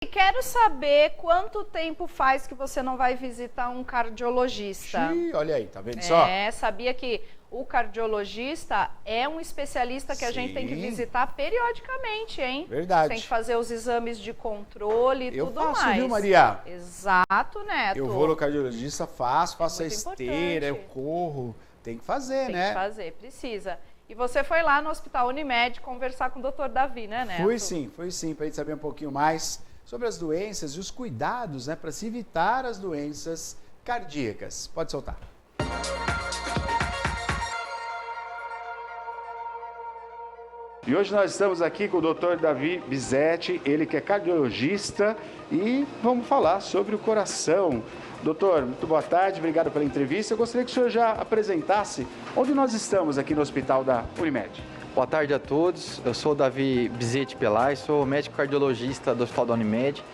E quero saber quanto tempo faz que você não vai visitar um cardiologista. Xiii, olha aí, tá vendo só? Sabia que o cardiologista é um especialista que a gente tem que visitar periodicamente, hein? Verdade. Tem que fazer os exames de controle e tudo faço, mais. viu, Maria? Exato, Neto. Eu vou no cardiologista, faço a muito esteira, eu importante. corro. Tem que fazer, Tem né? que fazer, precisa. E você foi lá no Hospital Unimed conversar com o Dr. Davi, né, Neto? Fui sim, pra gente saber um pouquinho mais sobre as doenças e os cuidados, né, para se evitar as doenças cardíacas. Pode soltar. E hoje nós estamos aqui com o Dr. Davi Bizetti, ele que é cardiologista, e vamos falar sobre o coração. Doutor, muito boa tarde, obrigado pela entrevista. Eu gostaria que o senhor já apresentasse onde nós estamos aqui no hospital da Unimed. Boa tarde a todos, eu sou o Davi Bizetti Pelay, sou médico cardiologista do Hospital da Unimed.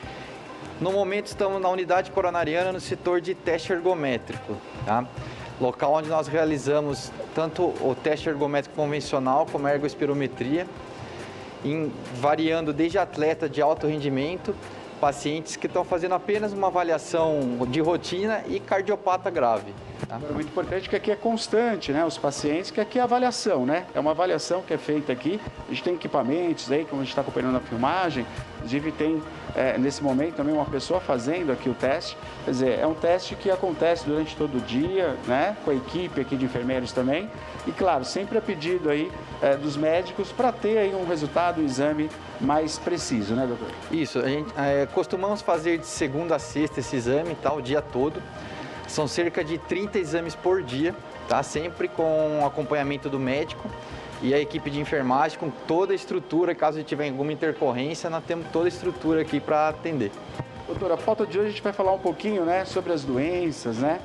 No momento estamos na unidade coronariana no setor de teste ergométrico, tá? Local onde nós realizamos tanto o teste ergométrico convencional como a ergoespirometria, variando desde atleta de alto rendimento, pacientes que estão fazendo apenas uma avaliação de rotina e cardiopata grave. Tá? É muito importante que aqui é constante, né? Os pacientes, que aqui é avaliação, né? É uma avaliação que é feita aqui. A gente tem equipamentos aí, como a gente está acompanhando a filmagem. Inclusive tem, nesse momento, também uma pessoa fazendo aqui o teste. Quer dizer, é um teste que acontece durante todo o dia, né? Com a equipe aqui de enfermeiros também. E, claro, sempre a pedido aí dos médicos para ter aí um resultado, um exame mais preciso, né, doutor? Isso, a gente costumamos fazer de segunda a sexta esse exame, tá? O dia todo. São cerca de 30 exames por dia, tá? Sempre com acompanhamento do médico e a equipe de enfermagem com toda a estrutura. Caso tiver alguma intercorrência, nós temos toda a estrutura aqui para atender. Doutora, a pauta de hoje a gente vai falar um pouquinho, né, sobre as doenças, né?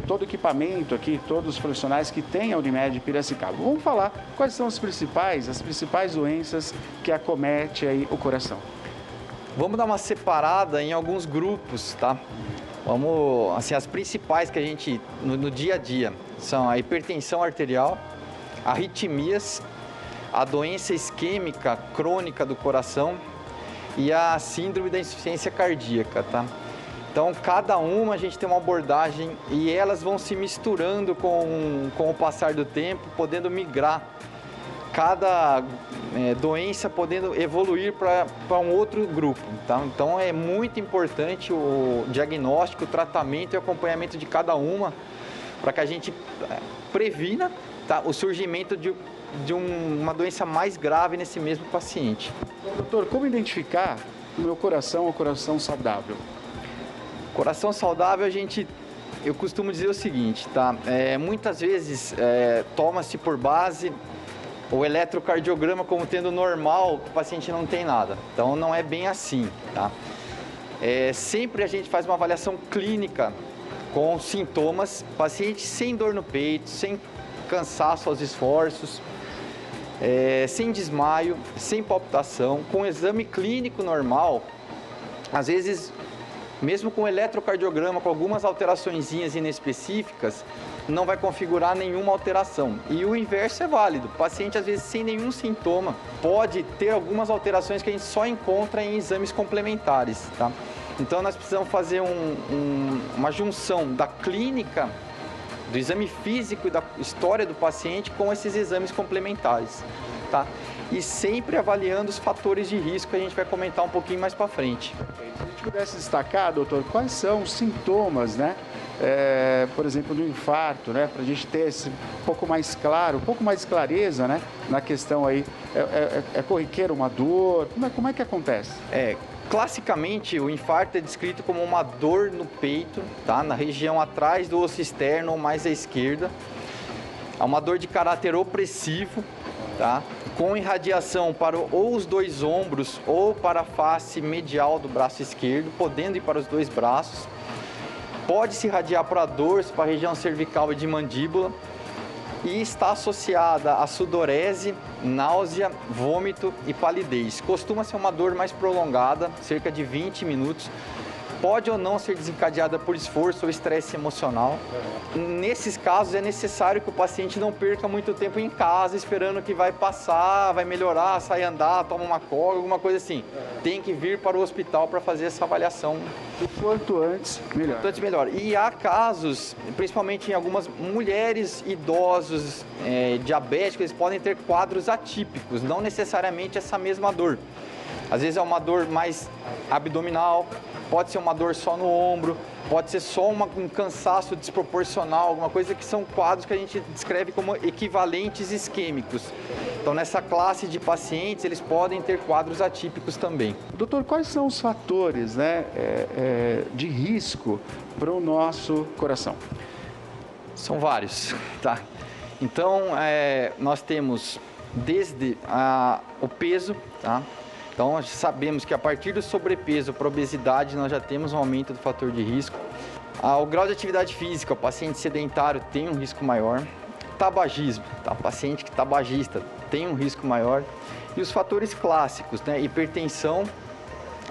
Todo o equipamento aqui, todos os profissionais que tem a Unimed Piracicaba. Vamos falar quais são as principais doenças que acomete aí o coração. Vamos dar uma separada em alguns grupos, tá? Vamos, assim, as principais que a gente, no dia a dia, são a hipertensão arterial, arritmias, a doença isquêmica crônica do coração e a síndrome da insuficiência cardíaca, tá? Então, cada uma a gente tem uma abordagem e elas vão se misturando com o passar do tempo, podendo migrar. Cada doença podendo evoluir para um outro grupo. Tá? Então, é muito importante o diagnóstico, o tratamento e o acompanhamento de cada uma para que a gente previna, tá, o surgimento de uma doença mais grave nesse mesmo paciente. Doutor, como identificar o meu coração ou coração saudável? Coração saudável, eu costumo dizer o seguinte, tá? Muitas vezes toma-se por base o eletrocardiograma como tendo normal, que o paciente não tem nada. Então, não é bem assim, tá? Sempre a gente faz uma avaliação clínica com sintomas, paciente sem dor no peito, sem cansaço aos esforços, sem desmaio, sem palpitação, com exame clínico normal, às vezes, mesmo com eletrocardiograma, com algumas alteraçõezinhas inespecíficas, não vai configurar nenhuma alteração. E o inverso é válido. O paciente, às vezes, sem nenhum sintoma, pode ter algumas alterações que a gente só encontra em exames complementares, tá? Então, nós precisamos fazer uma junção da clínica, do exame físico e da história do paciente com esses exames complementares, tá? E sempre avaliando os fatores de risco que a gente vai comentar um pouquinho mais para frente. Se a gente pudesse destacar, doutor, quais são os sintomas, né? Por exemplo, do infarto, né? Para a gente ter esse um pouco mais claro, um pouco mais de clareza, né? Na questão aí, é corriqueiro uma dor? Como é que acontece? Classicamente, o infarto é descrito como uma dor no peito, tá? Na região atrás do osso externo ou mais à esquerda. É uma dor de caráter opressivo, tá? Com irradiação para ou os dois ombros ou para a face medial do braço esquerdo, podendo ir para os dois braços. Pode se irradiar para dorso, para a região cervical e de mandíbula. E está associada a sudorese, náusea, vômito e palidez. Costuma ser uma dor mais prolongada, cerca de 20 minutos, pode ou não ser desencadeada por esforço ou estresse emocional. Nesses casos, é necessário que o paciente não perca muito tempo em casa, esperando que vai passar, vai melhorar, sai andar, toma uma coca, alguma coisa assim. Tem que vir para o hospital para fazer essa avaliação. O quanto antes, melhor. Quanto antes, melhor. E há casos, principalmente em algumas mulheres, idosos, diabéticos, eles podem ter quadros atípicos, não necessariamente essa mesma dor. Às vezes é uma dor mais abdominal, pode ser uma dor só no ombro, pode ser só um cansaço desproporcional, alguma coisa que são quadros que a gente descreve como equivalentes isquêmicos. Então, nessa classe de pacientes, eles podem ter quadros atípicos também. Doutor, quais são os fatores, né, de risco para o nosso coração? São vários, tá? Então, nós temos desde o peso, tá? Então, nós sabemos que a partir do sobrepeso para obesidade, nós já temos um aumento do fator de risco. O grau de atividade física, o paciente sedentário tem um risco maior. Tabagismo, tá? O paciente que tabagista tem um risco maior. E os fatores clássicos, né? Hipertensão,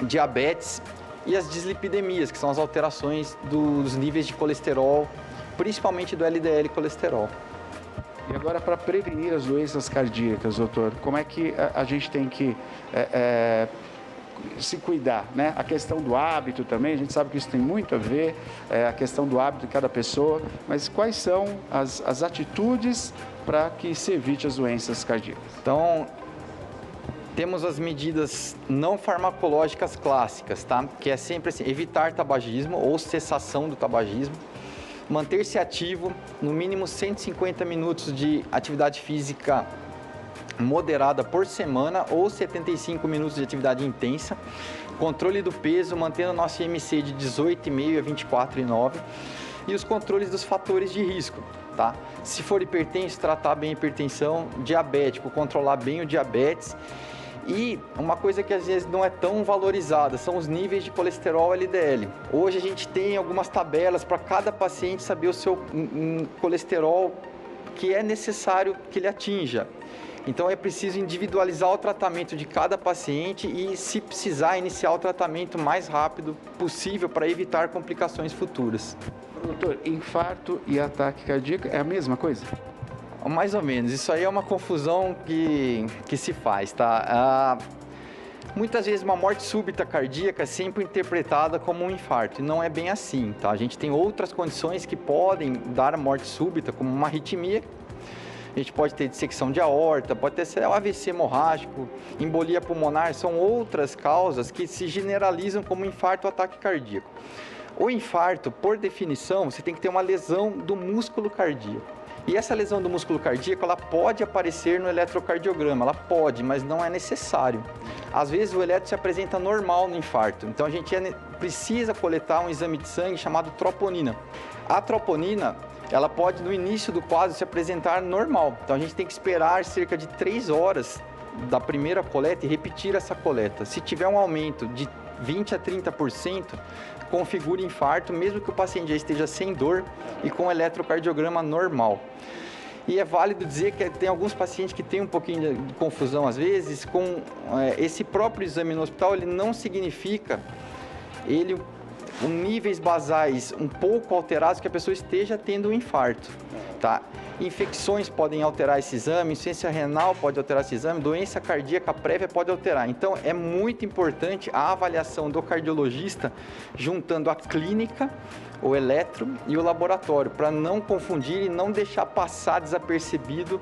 diabetes e as dislipidemias, que são as alterações dos níveis de colesterol, principalmente do LDL colesterol. E agora, para prevenir as doenças cardíacas, doutor, como é que a gente tem que se cuidar, né? A questão do hábito também, a gente sabe que isso tem muito a ver, a questão do hábito de cada pessoa, mas quais são as atitudes para que se evite as doenças cardíacas? Então, temos as medidas não farmacológicas clássicas, tá? Que é sempre assim, evitar tabagismo ou cessação do tabagismo, manter-se ativo, no mínimo 150 minutos de atividade física moderada por semana ou 75 minutos de atividade intensa, controle do peso, mantendo o nosso IMC de 18,5 a 24,9 e os controles dos fatores de risco, tá? Se for hipertenso, tratar bem a hipertensão, diabético, controlar bem o diabetes. E uma coisa que às vezes não é tão valorizada são os níveis de colesterol LDL. Hoje a gente tem algumas tabelas para cada paciente saber o seu colesterol que é necessário que ele atinja. Então é preciso individualizar o tratamento de cada paciente e, se precisar, iniciar o tratamento o mais rápido possível para evitar complicações futuras. Doutor, infarto e ataque cardíaco é a mesma coisa? Mais ou menos, isso aí é uma confusão que se faz, tá? Muitas vezes uma morte súbita cardíaca é sempre interpretada como um infarto, e não é bem assim, tá? A gente tem outras condições que podem dar morte súbita, como uma arritmia, a gente pode ter dissecção de aorta, pode ter AVC hemorrágico, embolia pulmonar, são outras causas que se generalizam como infarto ou ataque cardíaco. O infarto, por definição, você tem que ter uma lesão do músculo cardíaco. E essa lesão do músculo cardíaco, ela pode aparecer no eletrocardiograma, ela pode, mas não é necessário. Às vezes o eletro se apresenta normal no infarto, então a gente precisa coletar um exame de sangue chamado troponina. A troponina, ela pode no início do quadro se apresentar normal, então a gente tem que esperar cerca de 3 horas da primeira coleta e repetir essa coleta. Se tiver um aumento de 20 a 30%, configura infarto, mesmo que o paciente já esteja sem dor e com eletrocardiograma normal. E é válido dizer que tem alguns pacientes que têm um pouquinho de confusão às vezes com esse próprio exame no hospital, ele não significa com níveis basais um pouco alterados que a pessoa esteja tendo um infarto, tá? Infecções podem alterar esse exame, insuficiência renal pode alterar esse exame, doença cardíaca prévia pode alterar. Então, é muito importante a avaliação do cardiologista juntando a clínica, o eletro e o laboratório, para não confundir e não deixar passar desapercebido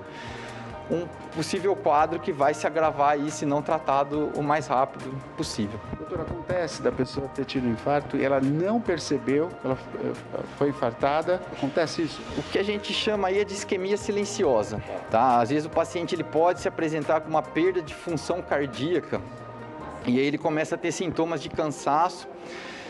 um possível quadro que vai se agravar aí se não tratado o mais rápido possível. Doutor, acontece da pessoa ter tido um infarto e ela não percebeu que ela foi infartada? Acontece isso? O que a gente chama aí é de isquemia silenciosa, tá? Às vezes o paciente ele pode se apresentar com uma perda de função cardíaca e aí ele começa a ter sintomas de cansaço.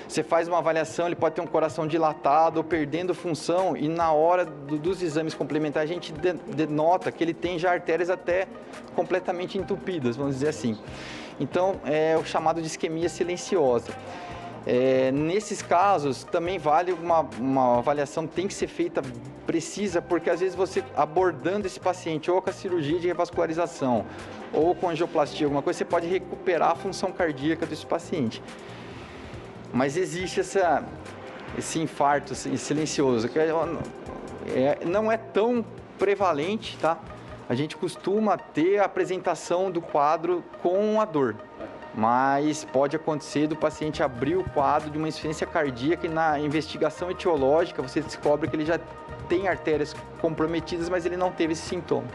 Você faz uma avaliação, ele pode ter um coração dilatado ou perdendo função e na hora dos exames complementares a gente denota que ele tem já artérias até completamente entupidas, vamos dizer assim. Então, é o chamado de isquemia silenciosa. Nesses casos, também vale uma avaliação, tem que ser feita precisa, porque às vezes você abordando esse paciente ou com a cirurgia de revascularização ou com angioplastia, alguma coisa, você pode recuperar a função cardíaca desse paciente. mas existe esse infarto silencioso, que não é tão prevalente, tá? A gente costuma ter a apresentação do quadro com a dor, mas pode acontecer do paciente abrir o quadro de uma insuficiência cardíaca e na investigação etiológica você descobre que ele já tem artérias comprometidas, mas ele não teve esse sintoma.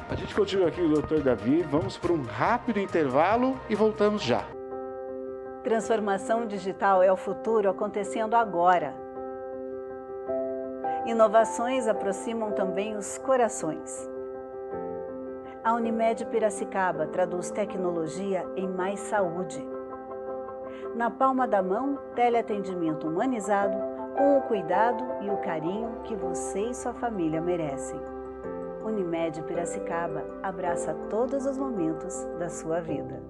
A gente continua aqui com o Dr. Davi, vamos para um rápido intervalo e voltamos já. Transformação digital é o futuro acontecendo agora. Inovações aproximam também os corações. A Unimed Piracicaba traduz tecnologia em mais saúde. Na palma da mão, teleatendimento humanizado, com o cuidado e o carinho que você e sua família merecem. Unimed Piracicaba abraça todos os momentos da sua vida.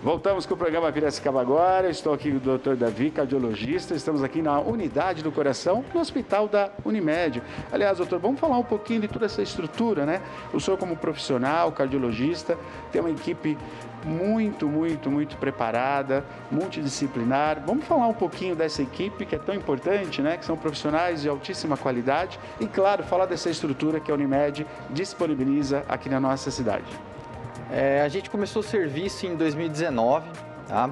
Voltamos com o programa Piracicaba agora. Estou aqui com o Dr. Davi, cardiologista. Estamos aqui na unidade do coração, no hospital da Unimed. Aliás, doutor, vamos falar um pouquinho de toda essa estrutura, né? O senhor, como profissional, cardiologista, tem uma equipe muito preparada, multidisciplinar. Vamos falar um pouquinho dessa equipe que é tão importante, né? Que são profissionais de altíssima qualidade e, claro, falar dessa estrutura que a Unimed disponibiliza aqui na nossa cidade. A gente começou o serviço em 2019, tá?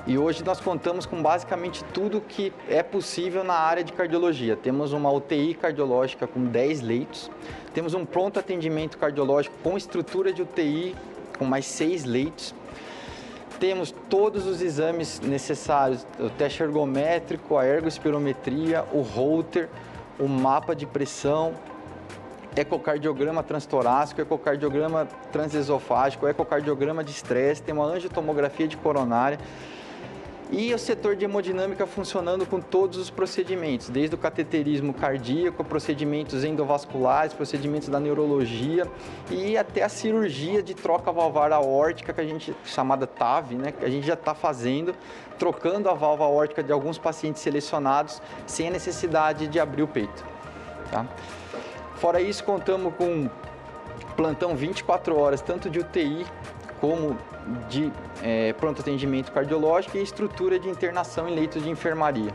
E hoje nós contamos com basicamente tudo que é possível na área de cardiologia. Temos uma UTI cardiológica com 10 leitos, temos um pronto atendimento cardiológico com estrutura de UTI com mais 6 leitos, temos todos os exames necessários, o teste ergométrico, a ergospirometria, o Holter, o mapa de pressão, ecocardiograma transtorácico, ecocardiograma transesofágico, ecocardiograma de estresse, tem uma angiotomografia de coronária e o setor de hemodinâmica funcionando com todos os procedimentos, desde o cateterismo cardíaco, procedimentos endovasculares, procedimentos da neurologia e até a cirurgia de troca valvar aórtica, que a gente chamada TAV, né, que a gente já está fazendo, trocando a válvula aórtica de alguns pacientes selecionados sem a necessidade de abrir o peito, tá? Fora isso, contamos com plantão 24 horas, tanto de UTI como de pronto atendimento cardiológico e estrutura de internação em leitos de enfermaria.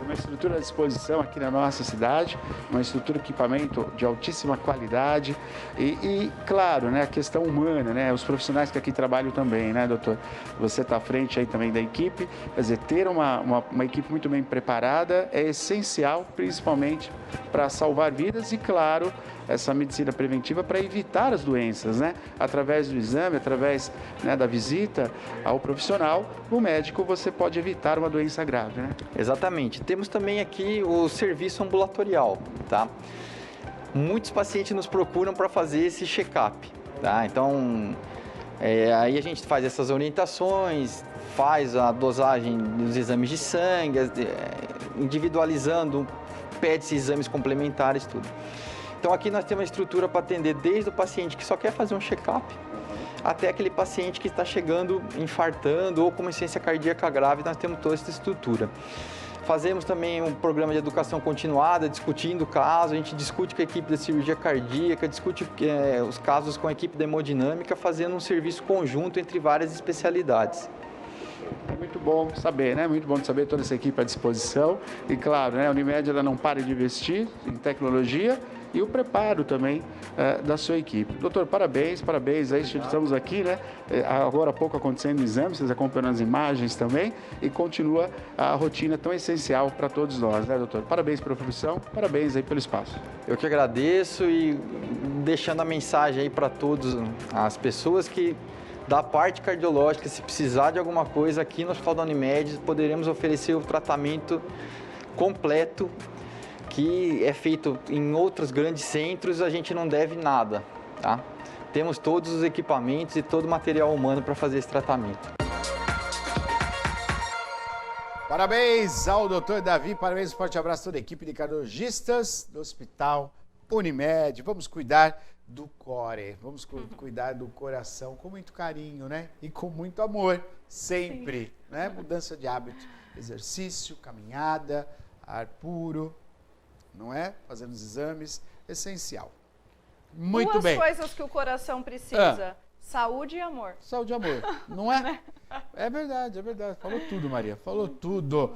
Uma estrutura à disposição aqui na nossa cidade, uma estrutura de equipamento de altíssima qualidade e claro, né, a questão humana, né, os profissionais que aqui trabalham também, né, doutor? Você está à frente aí também da equipe, quer dizer, ter uma equipe muito bem preparada é essencial, principalmente para salvar vidas e, claro, essa medicina preventiva para evitar as doenças, né? Através do exame, através, né, da visita ao profissional, o médico, você pode evitar uma doença grave, né? Exatamente. Temos também aqui o serviço ambulatorial, tá? Muitos pacientes nos procuram para fazer esse check-up, tá? Então, aí a gente faz essas orientações, faz a dosagem dos exames de sangue, individualizando, pede-se exames complementares, tudo. Então aqui nós temos uma estrutura para atender desde o paciente que só quer fazer um check-up, até aquele paciente que está chegando infartando ou com uma insuficiência cardíaca grave, nós temos toda essa estrutura. Fazemos também um programa de educação continuada, discutindo o caso, a gente discute com a equipe da cirurgia cardíaca, discute os casos com a equipe da hemodinâmica, fazendo um serviço conjunto entre várias especialidades. É muito bom saber, né? Muito bom saber toda essa equipe à disposição. E claro, né? A Unimed ela não para de investir em tecnologia e o preparo também da sua equipe. Doutor, parabéns, aí estamos aqui, né? Agora há pouco acontecendo exames, vocês acompanhando as imagens também e continua a rotina tão essencial para todos nós, né, doutor? Parabéns pela profissão, parabéns aí pelo espaço. Eu que agradeço e deixando a mensagem aí para todas as pessoas que da parte cardiológica, se precisar de alguma coisa aqui no Hospital da Unimed, poderemos oferecer o tratamento completo que é feito em outros grandes centros, a gente não deve nada, tá? Temos todos os equipamentos e todo o material humano para fazer esse tratamento. Parabéns ao Dr. Davi, parabéns, um forte abraço a toda a equipe de cardiologistas do Hospital Unimed. Vamos cuidar do core, vamos cuidar do coração com muito carinho, né? E com muito amor, sempre, né? Mudança de hábito, exercício, caminhada, ar puro, não é? Fazendo os exames, essencial. Muito bem. Duas coisas que o coração precisa, Saúde e amor. Saúde e amor, não é? É verdade, é verdade. Falou tudo, Maria. Falou tudo.